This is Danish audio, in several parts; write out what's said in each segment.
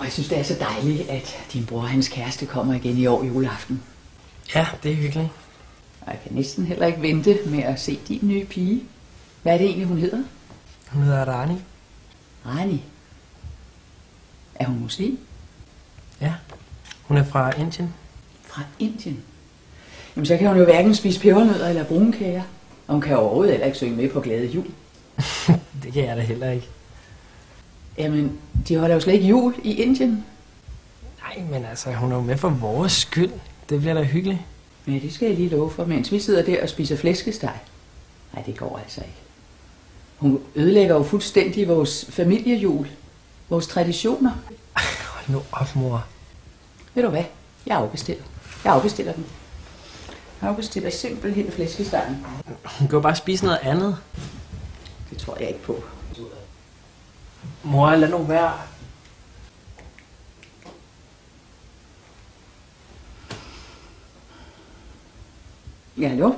jeg synes, det er så dejligt, at din bror og hans kæreste kommer igen i år juleaften. Ja, det er hyggeligt. Og jeg kan næsten heller ikke vente med at se din nye pige. Hvad er det egentlig, hun hedder? Hun hedder Rani. Rani. Er hun muslim? Ja, hun er fra Indien. Fra Indien? Jamen, så kan hun jo hverken spise pebernødder eller brunkager. Og hun kan overhovedet heller ikke synge med på Glade Jul. Det kan jeg da heller ikke. Jamen, de holder jo slet ikke jul i Indien. Nej, men altså, hun er jo med for vores skyld. Det bliver da hyggeligt. Ja, det skal jeg lige love for, mens vi sidder der og spiser flæskesteg. Nej, det går altså ikke. Hun ødelægger jo fuldstændig vores familiejul. Vores traditioner. Hold nu op, mor. Ved du hvad? Jeg afbestiller den. Jeg afbestiller simpelthen flæskestegen. Hun kan jo bare spise noget andet. Det tror jeg ikke på. Mor, lad nu være. Ja, hallo?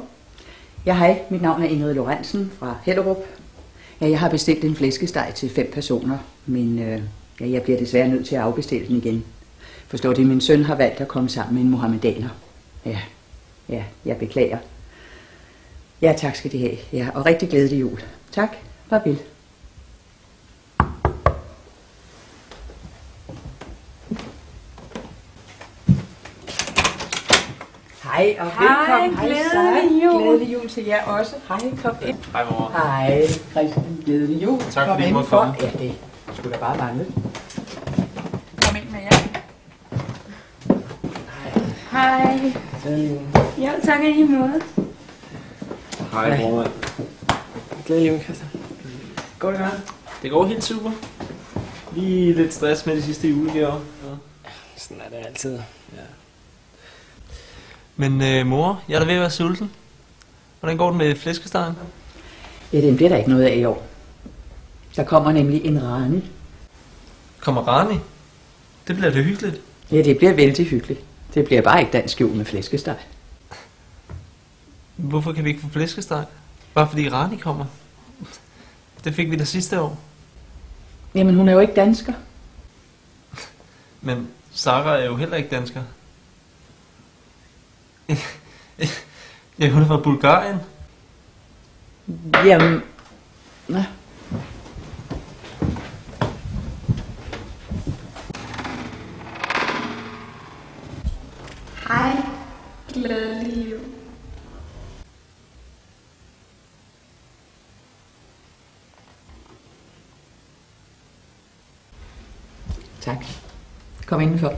Ja, hej. Mit navn er Ingrid Lorentzen fra Hellerup. Ja, jeg har bestilt en flæskesteg til 5 personer, men jeg bliver desværre nødt til at afbestille den igen. Forstår det, min søn har valgt at komme sammen med en muhammedaner. Ja, jeg beklager. Ja, tak skal de have. Ja, og rigtig glædelig jul. Tak. Farvel. Hej og velkommen. Hej, glædelig jul. Glædelig jul til jer også. Hej, kom ind. Hej mor. Hej, Christian. Glædelig jul. Tak fordi I måtte for. komme. Ja, det skulle da bare mangle. Kom ind med jer. Hej. Glædelig jul. Jo, tak i lige måde. Hej mor. Glædelig jul, Christian. Går det godt? Det går helt super. Lige lidt stress med de sidste julegaver. Ja. Sådan er det altid. Ja. Men mor, jeg er da ved at være sulten. Hvordan går det med flæskestegen? Ja, den bliver der ikke noget af i år. Der kommer nemlig en Rani. Kommer Rani? Det bliver da hyggeligt. Ja, det bliver vældig hyggeligt. Det bliver bare ikke dansk jul med flæskesteg. Hvorfor kan vi ikke få flæskesteg? Bare fordi Rani kommer. Det fik vi da sidste år. Jamen, hun er jo ikke dansker. Men Sara er jo heller ikke dansker. Ja, hun er fra Bulgarien. Jamen... Nå. Hej. Glædelig jul. Tak. Kom indenfor.